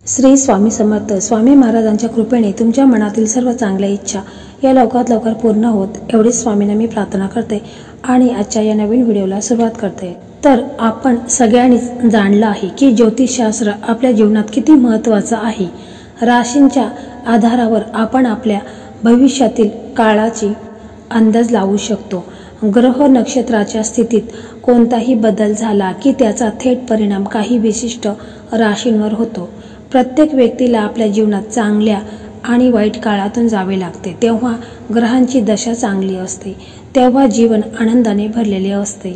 श्री स्वामी समर्थ. स्वामी महाराजांच्या कृपेने तुमच्या मनातील सर्व चांगल्या इच्छा या लवकरात लवकर पूर्ण होत एवढीच स्वामींना मी प्रार्थना करते आणि आजच्या या नवीन व्हिडिओला सुरुवात करते. तर आपण सगळ्यांनीच जाणलं आहे की ज्योतिषशास्त्र आपल्या जीवनात किती महत्त्वाचं आहे. राशींच्या आधारावर आपण आपल्या भविष्यातील काळाची अंदाज लावू शकतो. ग्रह नक्षत्राच्या स्थितीत कोणताही बदल झाला की त्याचा थेट परिणाम काही विशिष्ट राशींवर होतो. प्रत्येक व्यक्तीला आपल्या जीवनात चांगल्या आणि वाईट काळातून जावे लागते. तेव्हा ग्रहांची दशा चांगली असते तेव्हा जीवन आनंदाने भरलेले असते,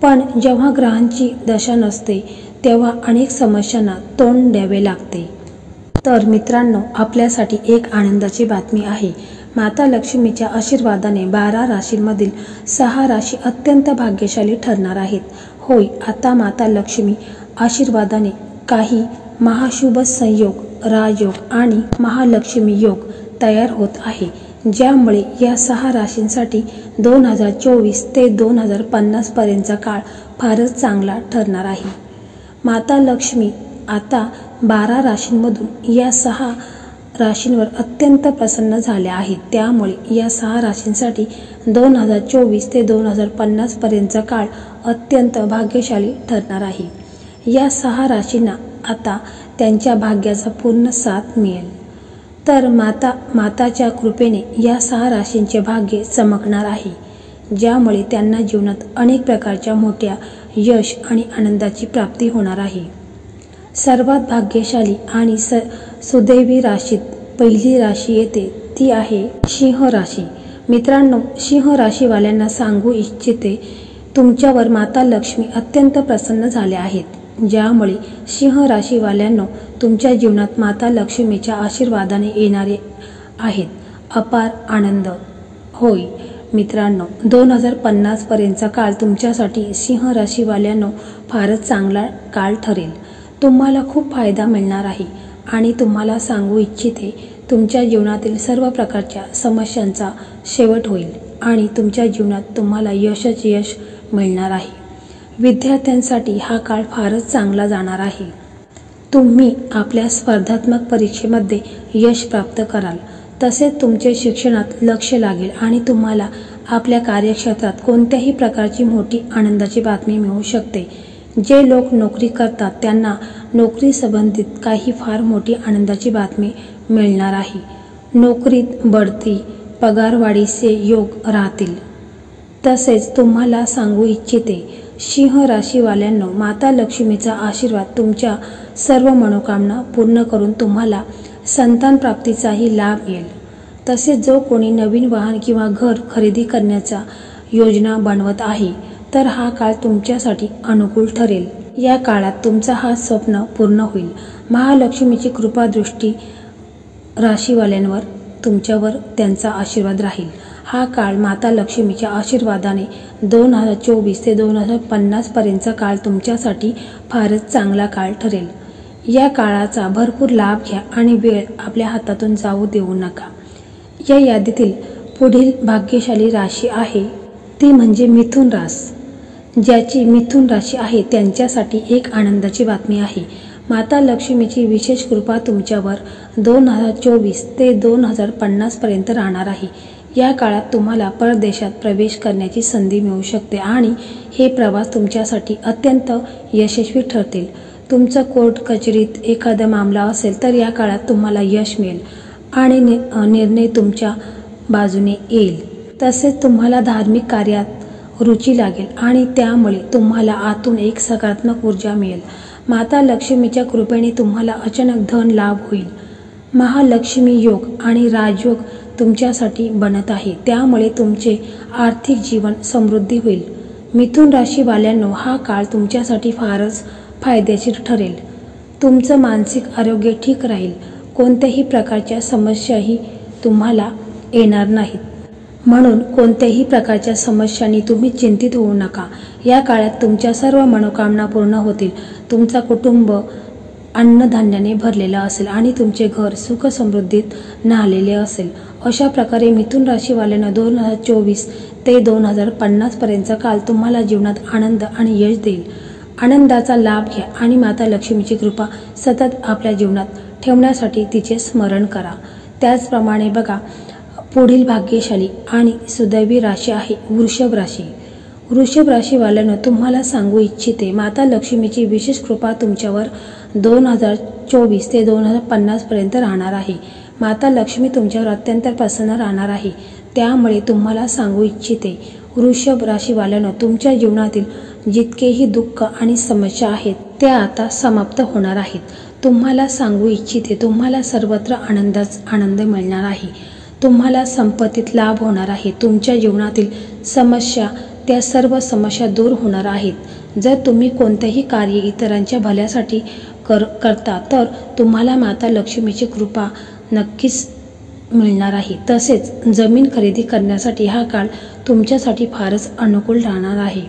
पण जेव्हा ग्रहांची दशा नसते तेव्हा अनेक समस्यांना तोंड द्यावे लागते. तर मित्रांनो, आपल्यासाठी एक आनंदाची बातमी आहे. माता लक्ष्मीच्या आशीर्वादाने 12 राशींमधील 6 राशी अत्यंत भाग्यशाली ठरणार आहेत. होय, आता माता लक्ष्मी आशीर्वादाने काही महाशुभ संयोग, राजयोग आणि महालक्ष्मी योग तयार होत आहे, ज्यामुळे या 6 राशींसाठी 2024 ते 2050 पर्यंतचा काळ फारच चांगला ठरणार आहे. माता लक्ष्मी आता 12 राशींमधून या 6 राशींवर अत्यंत प्रसन्न झाल्या आहेत. त्यामुळे या 6 राशींसाठी 2024 ते 2050 पर्यंतचा काळ अत्यंत भाग्यशाली ठरणार आहे. या 6 राशींना आता त्यांच्या भाग्याचा पूर्ण साथ मिळेल. तर माताच्या कृपेने या 6 राशींचे भाग्य चमकणार आहे, ज्यामुळे त्यांना जीवनात अनेक प्रकारच्या मोठ्या यश आणि आनंदाची प्राप्ती होणार आहे. सर्वात भाग्यशाली आणि सुदैवी राशीत पहिली राशी येते ती आहे सिंह राशी. मित्रांनो, सिंह राशीवाल्यांना सांगू इच्छिते, तुमच्यावर माता लक्ष्मी अत्यंत प्रसन्न झाल्या आहेत, ज्यामुळे सिंह राशीवाल्यांनो तुमच्या जीवनात माता लक्ष्मीच्या आशीर्वादाने येणारे आहेत अपार आनंद. होय मित्रांनो, 2050 पर्यंतचा काळ तुमच्यासाठी सिंह राशीवाल्यांनो फारच चांगला काळ ठरेल. तुम्हाला खूप फायदा मिळणार आहे आणि तुम्हाला सांगू इच्छिते, तुमच्या जीवनातील सर्व प्रकारच्या समस्यांचा शेवट होईल आणि तुमच्या जीवनात तुम्हाला यशच यश मिळणार आहे. विद्यार्थ्यांसाठी हा काळ फारच चांगला जाणार आहे. तुम्ही आपल्या स्पर्धात्मक परीक्षेमध्ये यश प्राप्त कराल. तसेच तुमचे शिक्षणात लक्ष लागेल आणि तुम्हाला आपल्या कार्यक्षेत्रात कोणत्याही प्रकारची मोठी आनंदाची बातमी मिळू शकते. जे लोक नोकरी करतात त्यांना नोकरी संबंधित काही फार मोठी आनंदाची बातमी मिळणार आहे. नोकरीत बढती, पगारवाढीचे योग राहतील. तसेच तुम्हाला सांगू इच्छिते, सिंह राशीवाल्यांनो माता लक्ष्मीचा आशीर्वाद तुमच्या सर्व मनोकामना पूर्ण करून तुम्हाला संतान प्राप्तीचाही लाभ मिळेल. तसेच जो कोणी नवीन वाहन किंवा घर खरेदी करण्याचा योजना बनवत आहे तर हा काळ तुमच्यासाठी अनुकूल ठरेल. या काळात तुमचा हा स्वप्न पूर्ण होईल. महालक्ष्मीची कृपा दृष्टी राशीवाल्यांवर तुमच्यावर त्यांचा आशीर्वाद राहील. हा काळ माता लक्ष्मीच्या आशीर्वादाने 2024 ते 2050 पर्यंतचा काळ तुमच्यासाठी फारच चांगला काळ ठरेल. या काळाचा भरपूर लाभ घ्या आणि वेळ आपल्या हातातून जाऊ देऊ नका. या यादीतील पुढील भाग्यशाली राशी आहे ती म्हणजे मिथुन रास. ज्याची मिथुन राशी आहे त्यांच्यासाठी एक आनंदाची बातमी आहे. माता लक्ष्मीची विशेष कृपा तुमच्यावर 2024 ते 2050 पर्यंत राहणार आहे. या काळात तुम्हाला परदेशात प्रवेश करण्याची संधी मिळू शकते आणि हे प्रवास तुमच्यासाठी अत्यंत यशस्वी ठरतील. तुमचं कोर्ट कचेरीत एखादा मामला असेल तर या काळात तुम्हाला यश मिळेल आणि निर्णय तुमच्या बाजूने येईल. तसेच तुम्हाला धार्मिक कार्यात रुची लागेल आणि त्यामुळे तुम्हाला आतून एक सकारात्मक ऊर्जा मिळेल. माता लक्ष्मीच्या कृपेने तुम्हाला अचानक धन लाभ होईल. महालक्ष्मी योग आणि राजयोग तुमच्यासाठी बनत आहे, त्यामुळे तुमचे आर्थिक जीवन समृद्धी होईल. मिथुन राशीवाल्यांनो हा काळ तुमच्यासाठी फारच फायदेशीर ठरेल. तुमचं मानसिक आरोग्य ठीक राहील. कोणत्याही प्रकारच्या समस्याही तुम्हाला येणार नाहीत, म्हणून कोणत्याही प्रकारच्या समस्यांनी तुम्ही चिंतित होऊ नका. या काळात तुमच्या सर्व मनोकामना पूर्ण होतील. तुमचा कुटुंब अन्नधान्याने भरलेला असेल आणि तुमचे घर सुख समृद्धीत न्हालेले असेल. अशा प्रकारे मिथुन राशीवाल्यांना 2024 ते 2050 पर्यंतचा काळ तुम्हाला जीवनात आनंद आणि यश देईल आनंदाचा लाभ घ्या आणि माता लक्ष्मीची कृपा सतत आपल्या जीवनात ठेवण्यासाठी तिचे स्मरण करा। त्याचप्रमाणे बघा, पुढील भाग्यशाली आणि सुदैवी राशी आहे वृषभ राशी। वृषभ राशीवाल्यांना तुम्हाला सांगू इच्छिते, माता लक्ष्मीची विशेष कृपा तुमच्यावर 2024 ते 2050 पर्यंत राहणार आहे। माता लक्ष्मी तुमच्यावर अत्यंत प्रसन्न राहणार आहे। त्यामुळे तुम्हाला सांगू इच्छिते, वृषभ राशीवाल्यांना तुमच्या जीवनातील जितकेही दुःख आणि समस्या आहेत त्या आता समाप्त होणार आहेत। तुम्हाला सांगू इच्छिते, तुम्हाला सर्वत्र आनंद मिळणार आहे। तुम्हाला संपत्तीत लाभ होणार आहे। तुमच्या जीवनातील समस्या, त्या सर्व समस्या दूर होणार आहेत। जर तुम्ही कोणतेही कार्य इतरांच्या भल्यासाठी करता तर तुम्हाला माता लक्ष्मीची कृपा नक्कीच मिळणार आहे। तसेच जमीन खरेदी करण्यासाठी हा काळ तुमच्यासाठी फारच अनुकूल राहणार आहे।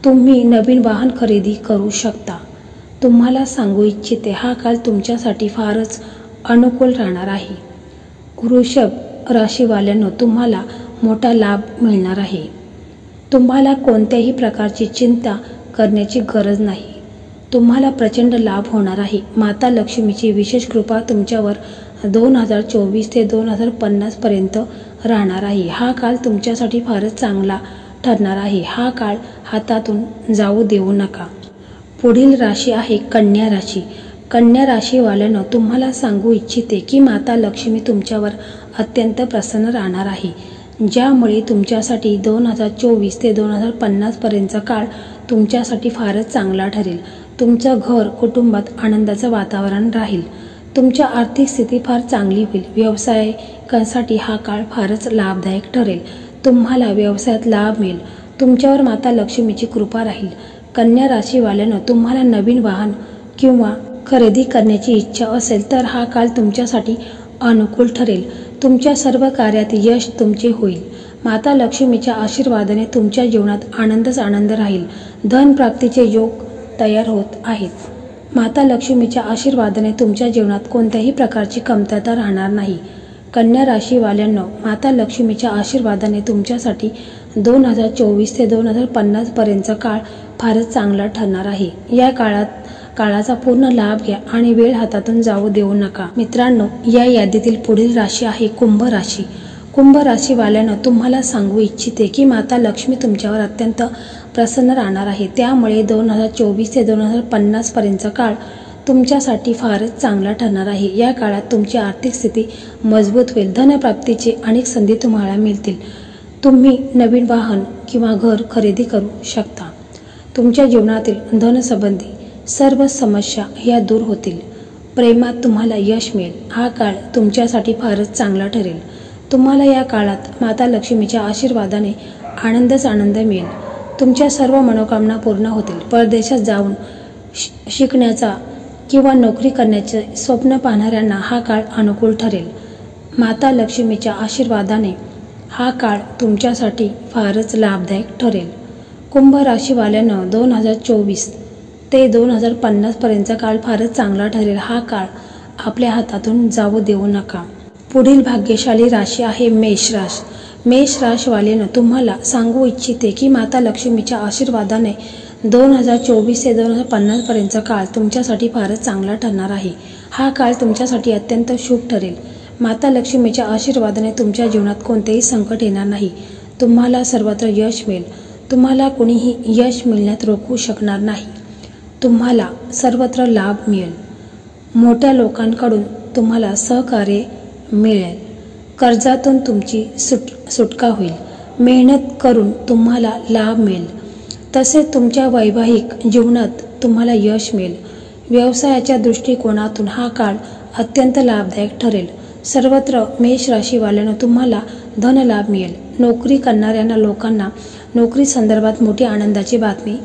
तुम्ही नवीन वाहन खरेदी करू शकता। तुम्हाला सांगू इच्छिते, हा काळ तुमच्यासाठी फारच अनुकूल राहणार आहे। वृषभ राशीवाल्यांनो, तुम्हाला मोठा लाभ मिळणार आहे। तुम्हाला कोणत्याही प्रकारची चिंता करण्याची गरज नाही। तुम्हाला प्रचंड लाभ होणार आहे। माता लक्ष्मीची विशेष कृपा तुमच्यावर 2024 ते 2050 पर्यंत राहणार आहे। हा काळ तुमच्यासाठी फारच चांगला ठरणार आहे। हा काळ हातातून जाऊ देऊ नका। पुढील राशी आहे कन्या राशी। कन्या राशीवाल्यांना तुम्हाला सांगू इच्छिते की माता लक्ष्मी तुमच्यावर अत्यंत प्रसन्न राहणार आहे, ज्यामुळे तुमच्यासाठी 2024 ते 2050 पर्यंतचा काळ तुमच्यासाठी फारच चांगला ठरेल। तुमचं घर कुटुंबात आनंदाचं वातावरण राहील। तुमच्या आर्थिक स्थिती फार चांगली होईल। व्यावसायिकांसाठी हा काळ फारच लाभदायक ठरेल। तुम्हाला व्यवसायात लाभ मिळेल। तुमच्यावर माता लक्ष्मीची कृपा राहील। कन्या राशीवाल्यांना तुम्हाला नवीन वाहन किंवा खरेदी करण्याची इच्छा असेल तर हा काळ तुमच्यासाठी अनुकूल ठरेल। तुमच्या सर्व कार्यात यश तुमचे होईल। माता लक्ष्मीच्या आशीर्वादाने तुमच्या जीवनात आनंद राहील। धन प्राप्तीचे योग तयार होत आहेत। माता लक्ष्मीच्या आशीर्वादाने तुमच्या जीवनात कोणत्याही प्रकारची कमतरता राहणार नाही। कन्या राशीवाल्यांना माता लक्ष्मीच्या आशीर्वादाने तुमच्यासाठी 2024 ते 2050 पर्यंतचा काळ फारच चांगला ठरणार आहे। या काळाचा पूर्ण लाभ घ्या आणि वेळ हातातून जाऊ देऊ नका। मित्रांनो, या यादीतील पुढील राशी आहे कुंभ राशी। कुंभ राशीवाल्यांना तुम्हाला सांगू इच्छिते की माता लक्ष्मी तुमच्यावर अत्यंत प्रसन्न राहणार आहे। त्यामुळे 2024 ते 2050 पर्यंतचा काळ तुमच्यासाठी फारच चांगला ठरणार आहे। या काळात तुमची आर्थिक स्थिती मजबूत होईल। धनप्राप्तीचे अनेक संधी तुम्हाला मिळतील। तुम्ही नवीन वाहन किंवा घर खरेदी करू शकता। तुमच्या जीवनातील धनसंबंधी सर्व समस्या या दूर होतील। प्रेमात तुम्हाला यश मिळेल। हा काळ तुमच्यासाठी फारच चांगला ठरेल। तुम्हाला या काळात माता लक्ष्मीच्या आशीर्वादाने आनंद मिळेल। तुमच्या सर्व मनोकामना पूर्ण होतील। परदेशात जाऊन शिकण्याचा किंवा नोकरी करण्याचे स्वप्न पाहणाऱ्यांना हा काळ अनुकूल ठरेल। माता लक्ष्मीच्या आशीर्वादाने हा काळ तुमच्यासाठी फारच लाभदायक ठरेल। कुंभ राशीवाल्यांना 2024 ते 2050 पर्यंतचा काळ फारच चांगला ठरेल। हा काळ आपल्या हातातून जाऊ देऊ नका। पुढील भाग्यशाली राशी आहे मेष राशी। मेष राशीवाल्यांना तुम्हाला सांगू इच्छिते की माता लक्ष्मीच्या आशीर्वादाने 2024 ते 2050 पर्यंतचा काळ तुमच्यासाठी फारच चांगला ठरणार आहे। हा काळ तुमच्यासाठी अत्यंत शुभ ठरेल। माता लक्ष्मीच्या आशीर्वादाने तुमच्या जीवनात कोणतेही संकट येणार नाही। तुम्हाला सर्वत्र यश मिळेल। तुम्हाला कोणीही यश मिळण्यात रोखू शकणार नाही। तुम्हाला सर्वत्र लाभ मिळेल। मोठ्या लोकांकडून तुम्हाला सहकार्य मिळेल। कर्जातून तुमची सुटका होईल। मेहनत करून तुम्हाला लाभ मिळेल। तसेच तुमच्या वैवाहिक जीवनात तुम्हाला यश मिळेल। व्यवसायाच्या दृष्टिकोनातून हा काळ अत्यंत लाभदायक ठरेल। सर्वत्र मेष राशीवाल्यांना तुम्हाला धनलाभ मिळेल। नोकरी करणाऱ्या लोकांना नोकरी संदर्भात मोठी आनंदाची बातमी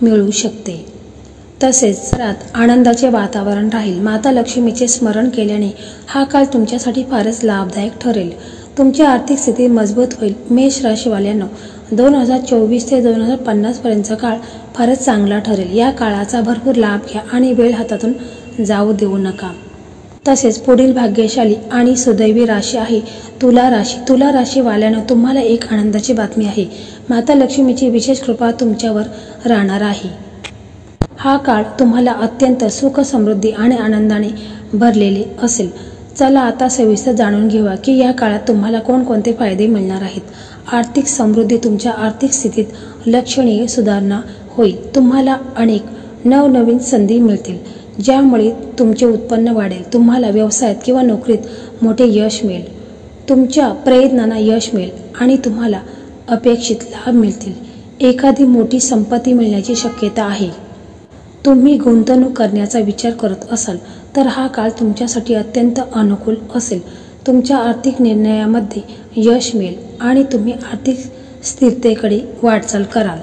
मिळू शकते। तसेच घरात आनंदाचे वातावरण राहील। माता लक्ष्मीचे स्मरण केल्याने हा काळ तुमच्यासाठी फारच लाभदायक ठरेल। तुमची आर्थिक स्थिती मजबूत होईल। मेष राशीवाल्यांना 2024 ते 2050 पर्यंतचा काळ फारच चांगला ठरेल। या काळाचा भरपूर लाभ घ्या आणि वेळ हातातून जाऊ देऊ नका। तसेच पुढील भाग्यशाली आणि सुदैवी राशी आहे तुला राशी। तुला राशीवाल्यांना तुम्हाला एक आनंदाची बातमी आहे। माता लक्ष्मीची विशेष कृपा तुमच्यावर राहणार आहे। हा काळ तुम्हाला अत्यंत सुख, समृद्धी आणि आनंदाने भरलेले असेल। चला आता सविस्तर जाणून घेऊया की या काळात तुम्हाला कोणकोणते फायदे मिळणार आहेत। आर्थिक समृद्धी, तुमच्या आर्थिक स्थितीत लक्षणीय सुधारणा होईल। तुम्हाला अनेक नवनवीन संधी मिळतील ज्यामुळे तुमचे उत्पन्न वाढेल। तुम्हाला व्यवसायात किंवा नोकरीत मोठे यश मिळेल। तुमच्या प्रयत्नांना यश मिळेल आणि तुम्हाला अपेक्षित लाभ मिळतील। एखादी मोठी संपत्ती मिळण्याची शक्यता आहे। तुम्ही गुंतवणूक करण्याचा विचार करत असाल तर हा काळ तुमच्यासाठी अत्यंत अनुकूल असेल। तुमच्या आर्थिक निर्णयामध्ये यश मिळेल आणि तुम्ही आर्थिक स्थिरतेकडे वाटचाल कराल।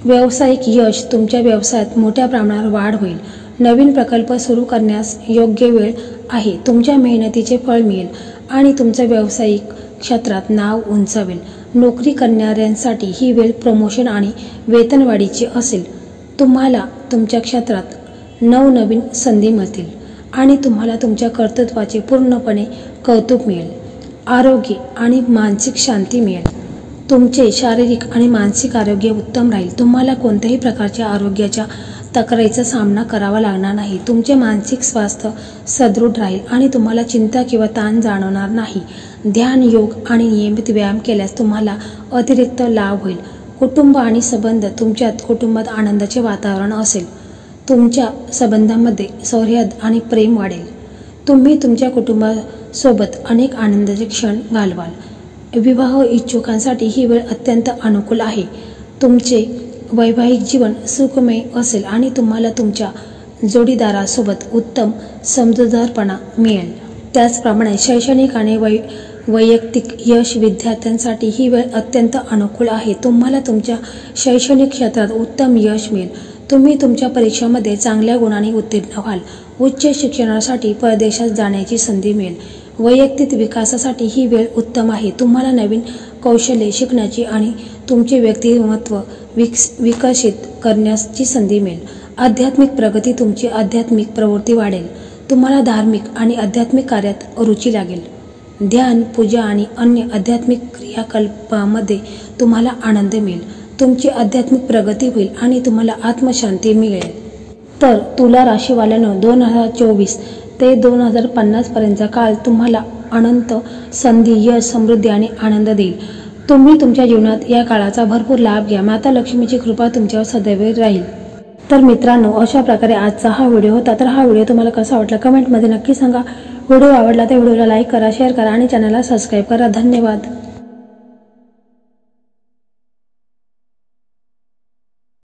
व्यावसायिक यश, तुमच्या व्यवसायात मोठ्या प्रमाणावर वाढ होईल। नवीन प्रकल्प सुरू करण्यास योग्य वेळ आहे। तुमच्या मेहनतीचे फळ मिळेल आणि तुमच्या व्यावसायिक क्षेत्रात नाव उंचावेल। नोकरी करणाऱ्यांसाठी ही वेळ प्रमोशन आणि वेतनवाढीची असेल। तुम्हाला तुमच्या क्षेत्रात नवनवीन संधी मिळतील आणि तुम्हाला तुमच्या कर्तृत्वाचे पूर्णपणे कौतुक मिळेल। आरोग्य आणि मानसिक शांती मिळेल। तुमचे शारीरिक आणि मानसिक आरोग्य उत्तम राहील। तुम्हाला कोणत्याही प्रकारच्या आरोग्याच्या तक्रारीचा सामना करावा लागणार नाही। तुमचे मानसिक स्वास्थ्य सदृढ राहील आणि तुम्हाला चिंता किंवा ताण जाणवणार नाही। ध्यान, योग आणि नियमित व्यायाम केल्यास तुम्हाला अतिरिक्त लाभ होईल। कुटुंब आणि संबंध, तुमच्यात कुटुंबात आनंदाचे वातावरण असेल। तुमच्या संबंधांमध्ये सौहार्द आणि प्रेम वाढेल। तुम्ही तुमच्या कुटुंबासोबत अनेक आनंदाचे क्षण घालवाल। विवाह इच्छुकांसाठी ही वेळ अत्यंत अनुकूल आहे। तुमचे वैवाहिक जीवन सुखमय असेल आणि तुम्हाला तुमच्या जोडीदारासोबत उत्तम समजूतदारपणा मिळेल। त्याचप्रमाणे शैक्षणिक आणि वैयक्तिक यश, विद्यार्थ्यांसाठी ही वेळ अत्यंत अनुकूल आहे। तुम्हाला तुमच्या शैक्षणिक क्षेत्रात उत्तम यश मिळेल। तुम्ही तुमच्या परीक्षांमध्ये चांगल्या गुणांनी उत्तीर्ण व्हाल। उच्च शिक्षणासाठी परदेशात जाण्याची संधी मिळेल। वैयक्तिक विकासासाठी ही वेळ उत्तम आहे। तुम्हाला नवीन कौशल्ये शिकण्याची आणि तुमचे व्यक्तिमत्व विकसित करण्याची संधी मिळेल। आध्यात्मिक प्रगती, तुमची आध्यात्मिक प्रवृत्ती वाढेल। तुम्हाला धार्मिक आणि आध्यात्मिक कार्यात रुची लागेल। ध्यान, पूजा आणि अन्य आध्यात्मिक क्रियाकलापांमध्ये तुम्हाला आनंद मिळेल। तुमची आध्यात्मिक प्रगती होईल आणि तुम्हाला आत्मशांती मिळेल। तर तुला राशीवाल्यांनो, 2024 ते 2050 पर्यंतचा काळ तुम्हाला अनंत संधी, यश, समृद्धी आणि आनंद देईल। तुम्ही तुमच्या जीवनात या काळाचा भरपूर लाभ घ्या। माता लक्ष्मीची कृपा तुमच्यावर सदैव राहील। तर मित्रांनो, अशा प्रकारे आजचा हा व्हिडिओ होता। तर हा व्हिडिओ तुम्हाला कसा वाटला कमेंटमध्ये नक्की सांगा। व्हिडिओ आवडला तर व्हिडिओला लाईक करा, शेअर करा आणि चॅनलला सबस्क्राईब करा। धन्यवाद।